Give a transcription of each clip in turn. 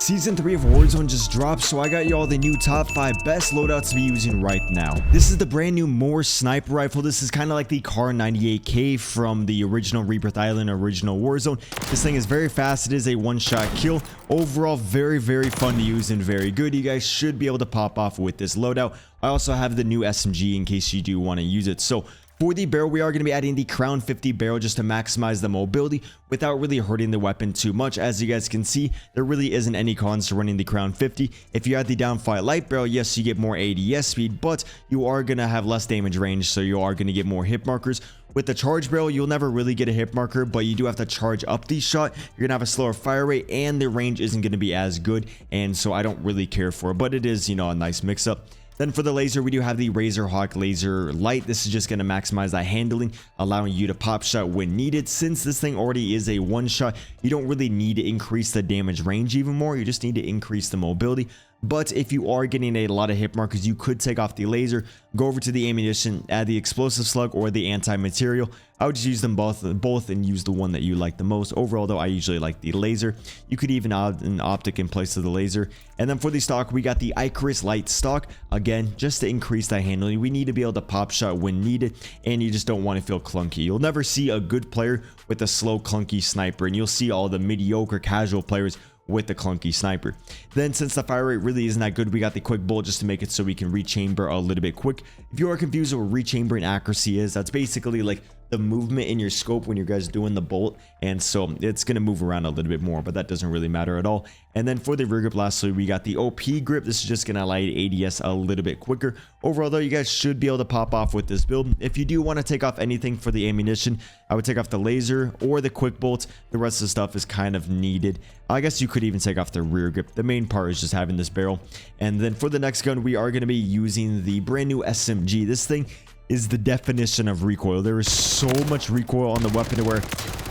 Season 3 of Warzone just dropped, so I got you all the new top 5 best loadouts to be using right now. This is the brand new Morse sniper rifle. This is kind of like the Car 98K from the original Rebirth Island, original Warzone. This thing is very fast. It is a one-shot kill. Overall, very fun to use and very good. You guys should be able to pop off with this loadout. I also have the new SMG in case you do want to use it. So for the barrel, we are going to be adding the Crown 50 barrel just to maximize the mobility without really hurting the weapon too much. As you guys can see, there really isn't any cons to running the Crown 50. If you add the Downfire light barrel, yes, you get more ADS speed, but you are going to have less damage range, so you are going to get more hit markers. With the charge barrel, you'll never really get a hit marker, but you do have to charge up the shot. You're going to have a slower fire rate, and the range isn't going to be as good, and so I don't really care for it, but it is, you know, a nice mix-up. Then for the laser, we do have the Razor Hawk Laser Light. This is just going to maximize that handling, allowing you to pop shot when needed. Since this thing already is a one shot, you don't really need to increase the damage range even more. You just need to increase the mobility. But if you are getting a lot of hit markers, you could take off the laser, go over to the ammunition, add the explosive slug or the anti-material. I would just use them both and use the one that you like the most. Overall though, I usually like the laser. You could even add an optic in place of the laser. And then for the stock, we got the Icarus Light stock. Again, just to increase that handling, we need to be able to pop shot when needed, and you just don't want to feel clunky. You'll never see a good player with a slow clunky sniper, and you'll see all the mediocre casual players with the clunky sniper. Then since the fire rate really isn't that good, we got the quick bolt just to make it so we can rechamber a little bit quick. If you are confused with what rechambering accuracy is, that's basically like the movement in your scope when you guys doing the bolt, and so it's going to move around a little bit more, but that doesn't really matter at all. And then for the rear grip, lastly, we got the OP grip. This is just going to allow you to ADS a little bit quicker. Overall though, you guys should be able to pop off with this build. If you do want to take off anything for the ammunition, I would take off the laser or the quick bolt. The rest of the stuff is kind of needed. I guess you could even take off the rear grip. The main part is just having this barrel. And then for the next gun, we are going to be using the brand new SMG. This thing is the definition of recoil. There is so much recoil on the weapon to where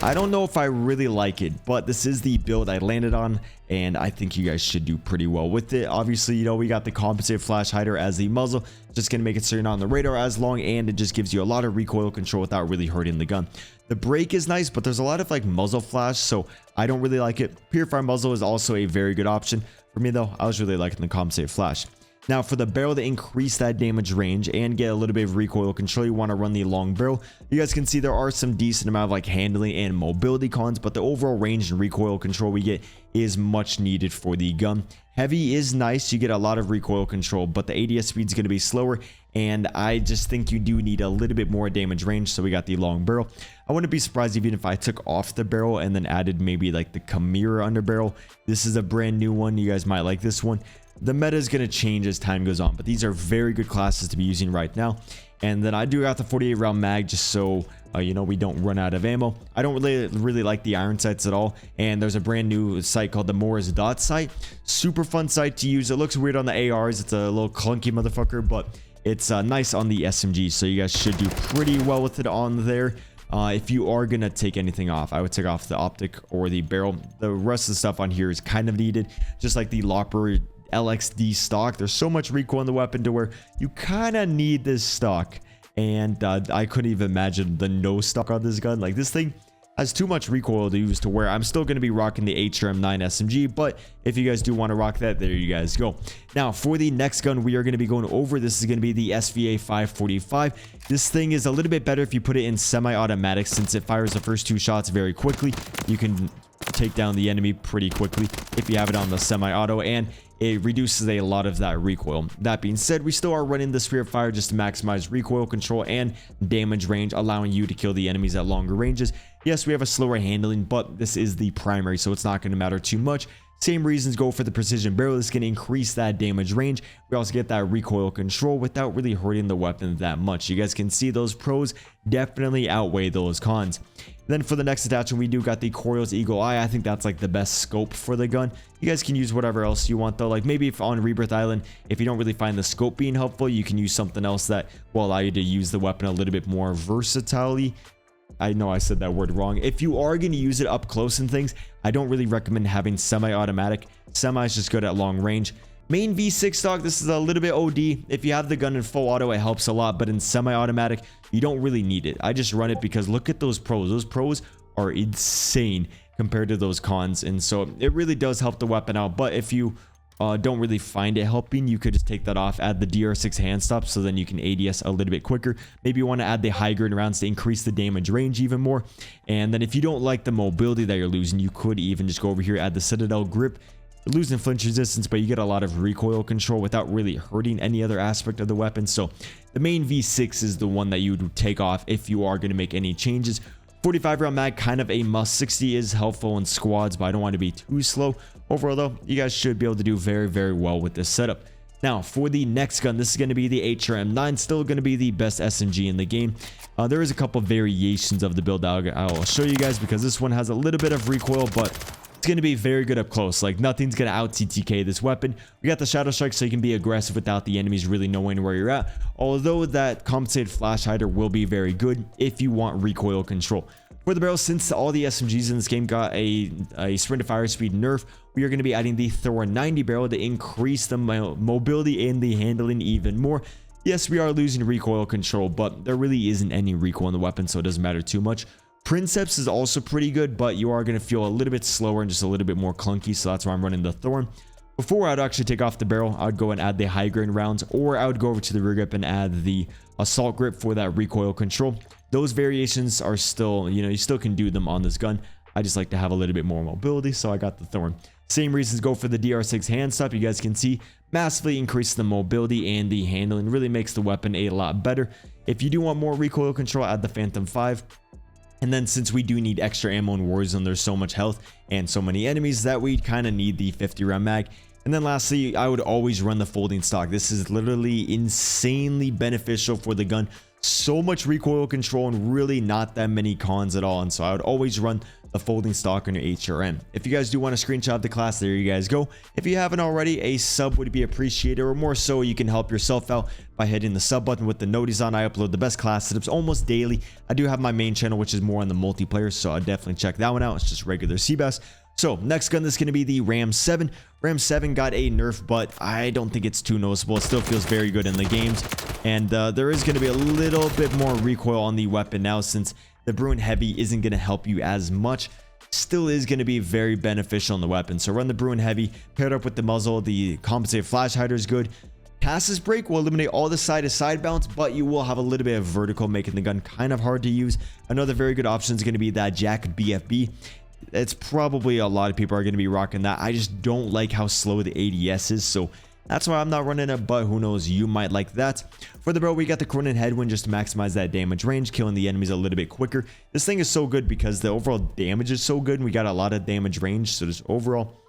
I don't know if I really like it, but this is the build I landed on, and I think you guys should do pretty well with it. Obviously, you know, we got the compensated flash hider as the muzzle, just gonna make it so you're not on the radar as long, and it just gives you a lot of recoil control without really hurting the gun. The brake is nice, but there's a lot of like muzzle flash, so I don't really like it. Purifier muzzle is also a very good option. For me though, I was really liking the compensated flash. Now for the barrel to increase that damage range and get a little bit of recoil control, you want to run the long barrel. You guys can see there are some decent amount of like handling and mobility cons, but the overall range and recoil control we get is much needed for the gun. Heavy is nice, you get a lot of recoil control, but the ADS speed is going to be slower, and I just think you do need a little bit more damage range, so we got the long barrel. I wouldn't be surprised even if I took off the barrel and then added maybe like the Chimera under barrel. This is a brand new one, you guys might like this one. The meta is going to change as time goes on, but these are very good classes to be using right now. And then I do got the 48 round mag just so you know, we don't run out of ammo. I don't really like the iron sights at all, and there's a brand new sight called the Morris Dot sight. Super fun sight to use. It looks weird on the ARs, it's a little clunky motherfucker, but it's nice on the SMG, so you guys should do pretty well with it on there. If you are gonna take anything off, I would take off the optic or the barrel. The rest of the stuff on here is kind of needed, just like the Lopper LXD stock. There's so much recoil in the weapon to where you kind of need this stock, and I couldn't even imagine the no stock on this gun. Like, this thing has too much recoil to use to where I'm still going to be rocking the HRM9 SMG, but if you guys do want to rock that, there you guys go. Now for the next gun we are going to be going over, this is going to be the SVA 545. This thing is a little bit better if you put it in semi-automatic, since it fires the first 2 shots very quickly. You can take down the enemy pretty quickly if you have it on the semi-auto, and it reduces a lot of that recoil. That being said, we still are running the sphere of fire just to maximize recoil control and damage range, allowing you to kill the enemies at longer ranges. Yes, we have a slower handling, but this is the primary, so it's not going to matter too much. Same reasons go for the precision barrel. It's going to increase that damage range. We also get that recoil control without really hurting the weapon that much. You guys can see those pros definitely outweigh those cons. Then for the next attachment, we do got the Coriolis Eagle Eye. I think that's like the best scope for the gun. You guys can use whatever else you want though. Like maybe if on Rebirth Island, if you don't really find the scope being helpful, you can use something else that will allow you to use the weapon a little bit more versatilely. I know I said that word wrong. If you are going to use it up close and things, I don't really recommend having semi-automatic. Semi is just good at long range. Main V6 stock, this is a little bit OD. If you have the gun in full auto, it helps a lot, but in semi-automatic, you don't really need it. I just run it because look at those pros. Those pros are insane. compared to those cons, and so it really does help the weapon out. But if you don't really find it helping, you could just take that off, add the DR6 hand stop, so then you can ADS a little bit quicker. Maybe you want to add the high grain rounds to increase the damage range even more. And then if you don't like the mobility that you're losing, you could even just go over here, add the Citadel grip. You're losing flinch resistance, but you get a lot of recoil control without really hurting any other aspect of the weapon. So the main V6 is the one that you would take off if you are going to make any changes. 45 round mag, kind of a must. 60 is helpful in squads, but I don't want to be too slow. Overall though, you guys should be able to do very, very well with this setup. Now for the next gun, this is going to be the HRM9, still going to be the best SMG in the game. There is a couple variations of the build I'll show you guys, because this one has a little bit of recoil, but it's going to be very good up close. Like, nothing's going to out TTK this weapon. We got the Shadow Strike, so you can be aggressive without the enemies really knowing where you're at, although that compensated flash hider will be very good if you want recoil control. For the barrel, since all the SMGs in this game got a sprint to fire speed nerf, we are going to be adding the Thor 90 barrel to increase the mobility and the handling even more. Yes, we are losing recoil control, but there really isn't any recoil in the weapon, so it doesn't matter too much. Princeps is also pretty good, but you are going to feel a little bit slower and just a little bit more clunky, so that's why I'm running the Thorn. Before I'd actually take off the barrel, I would go and add the high grain rounds, or I would go over to the rear grip and add the assault grip for that recoil control. Those variations are still, you still can do them on this gun. I just like to have a little bit more mobility, so I got the Thorn. Same reasons go for the DR6 hand stop. You guys can see massively increases the mobility and the handling, really makes the weapon a lot better. If you do want more recoil control, add the Phantom 5. And then since we do need extra ammo in Warzone, there's so much health and so many enemies that we kind of need the 50 round mag. And then lastly, I would always run the folding stock. This is literally insanely beneficial for the gun. So much recoil control and really not that many cons at all. And so I would always run the folding stock on your HRM. If you guys do want to screenshot the class, there you guys go. If you haven't already, a sub would be appreciated, or more so, you can help yourself out by hitting the sub button with the notice on. I upload the best class setups almost daily. I do have my main channel, which is more on the multiplayer, so I'll definitely check that one out. It's just regular Cbass. So next gun, this is going to be the Ram 7. Ram 7 got a nerf, but I don't think it's too noticeable. It still feels very good in the games. And there is going to be a little bit more recoil on the weapon now, since the Bruin Heavy isn't going to help you as much. Still is going to be very beneficial in the weapon. So run the Bruin Heavy, paired up with the muzzle. The compensated flash hider is good. Passes break will eliminate all the side-to-side bounce, but you will have a little bit of vertical, making the gun kind of hard to use. Another very good option is going to be that Jack BFB. It's probably a lot of people are going to be rocking that. I just don't like how slow the ADS is, so that's why I'm not running it, but who knows, you might like that. For the barrel, we got the Cronin Headwind just to maximize that damage range, killing the enemies a little bit quicker. This thing is so good because the overall damage is so good, and we got a lot of damage range, so just overall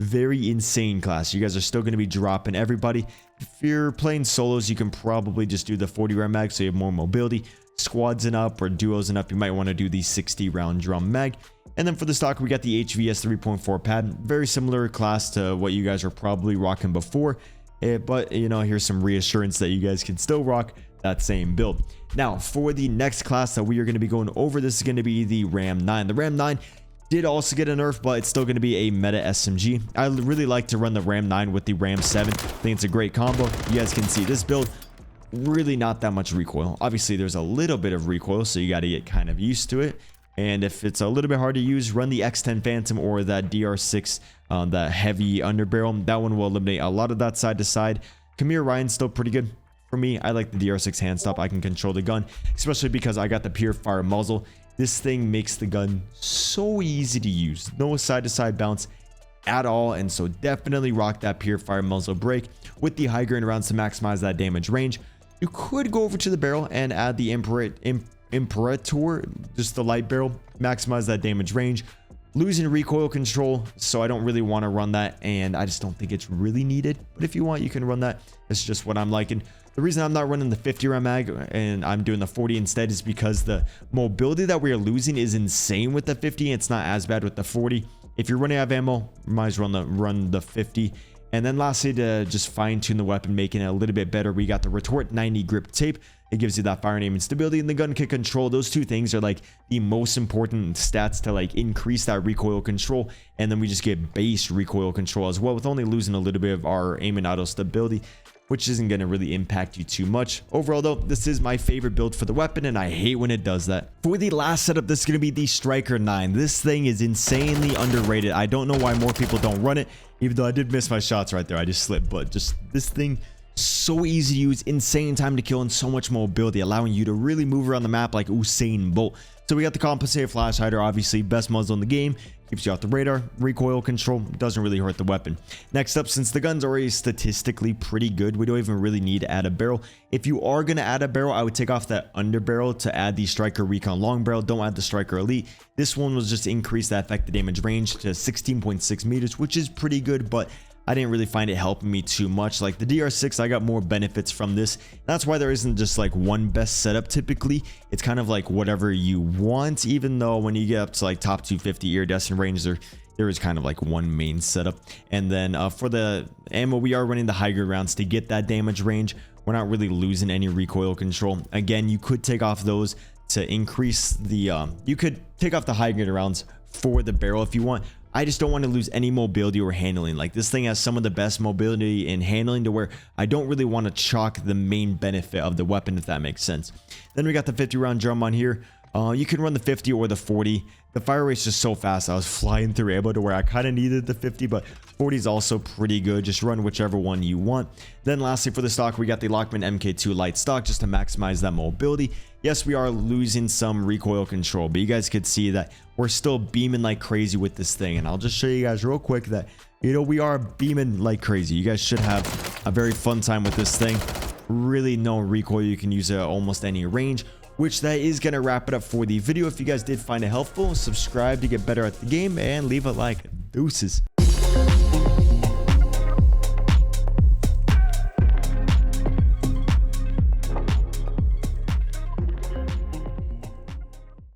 very insane class. You guys are still going to be dropping everybody. If you're playing solos, you can probably just do the 40 round mag, so you have more mobility. Squads and up or duos and up, you might want to do the 60 round drum mag. And then for the stock, we got the HVS 3.4 pad. Very similar class to what you guys were probably rocking before. But, here's some reassurance that you guys can still rock that same build. Now, for the next class that we are going to be going over, this is going to be the Ram 9. The Ram 9 did also get a nerf, but it's still going to be a meta SMG. I really like to run the Ram 9 with the Ram 7. I think it's a great combo. You guys can see this build, really not that much recoil. Obviously, there's a little bit of recoil, so you got to get kind of used to it. And if it's a little bit hard to use, run the X10 Phantom or that DR6, that heavy underbarrel. That one will eliminate a lot of that side to side. Khmer Ryan's still pretty good. For me, I like the DR6 hand stop. I can control the gun, especially because I got the pure fire muzzle. This thing makes the gun so easy to use. No side to side bounce at all, and so definitely rock that pure fire muzzle break with the high grain rounds to maximize that damage range. You could go over to the barrel and add the Imperator, just the light barrel, maximize that damage range. Losing recoil control, so I don't really want to run that, and I just don't think it's really needed. But if you want, you can run that. It's just what I'm liking. The reason I'm not running the 50 round mag and I'm doing the 40 instead is because the mobility that we're losing is insane with the 50. It's not as bad with the 40. If you're running out of ammo, might as well run the 50. And then lastly, to just fine tune the weapon, making it a little bit better, we got the Retort 90 grip tape. It gives you that fire aim and stability, and the gun kick control. Those two things are like the most important stats to like increase that recoil control. And then we just get base recoil control as well, with only losing a little bit of our aim and auto stability, which isn't going to really impact you too much. Overall though, this is my favorite build for the weapon, and I hate when it does that. For the last setup, this is going to be the Striker 9. This thing is insanely underrated. I don't know why more people don't run it, even though I did miss my shots right there. I just slipped, but just this thing, so easy to use, insane time to kill, and so much mobility, allowing you to really move around the map like Usain Bolt. So we got the compensated flash hider, obviously best muzzle in the game, keeps you off the radar, recoil control, doesn't really hurt the weapon. Next up, since the gun's already statistically pretty good, we don't even really need to add a barrel. If you are going to add a barrel, I would take off that under barrel to add the Striker Recon long barrel. Don't add the Striker Elite. This one was just increase that effective damage range to 16.6 meters, which is pretty good, but I didn't really find it helping me too much. Like the DR6, I got more benefits from this. That's why there isn't just like one best setup typically. It's kind of like whatever you want, even though when you get up to like top 250 iridescent range, there is kind of like one main setup. And then for the ammo, we are running the high grade rounds to get that damage range. We're not really losing any recoil control. Again, you could take off those to increase the you could take off the high grade rounds for the barrel if you want. I just don't want to lose any mobility or handling. Like this thing has some of the best mobility and handling to where I don't really want to chalk the main benefit of the weapon, if that makes sense. Then we got the 50 round drum on here. You can run the 50 or the 40. The fire rate's just so fast. I was flying through ammo to where I kind of needed the 50, but 40 is also pretty good. Just run whichever one you want. Then lastly, for the stock, we got the Lockman MK2 light stock just to maximize that mobility. Yes, we are losing some recoil control, but you guys could see that we're still beaming like crazy with this thing. And I'll just show you guys real quick that, you know, we are beaming like crazy. You guys should have a very fun time with this thing. Really no recoil. You can use it at almost any range. Which that is going to wrap it up for the video. If you guys did find it helpful, subscribe to get better at the game and leave a like. Deuces.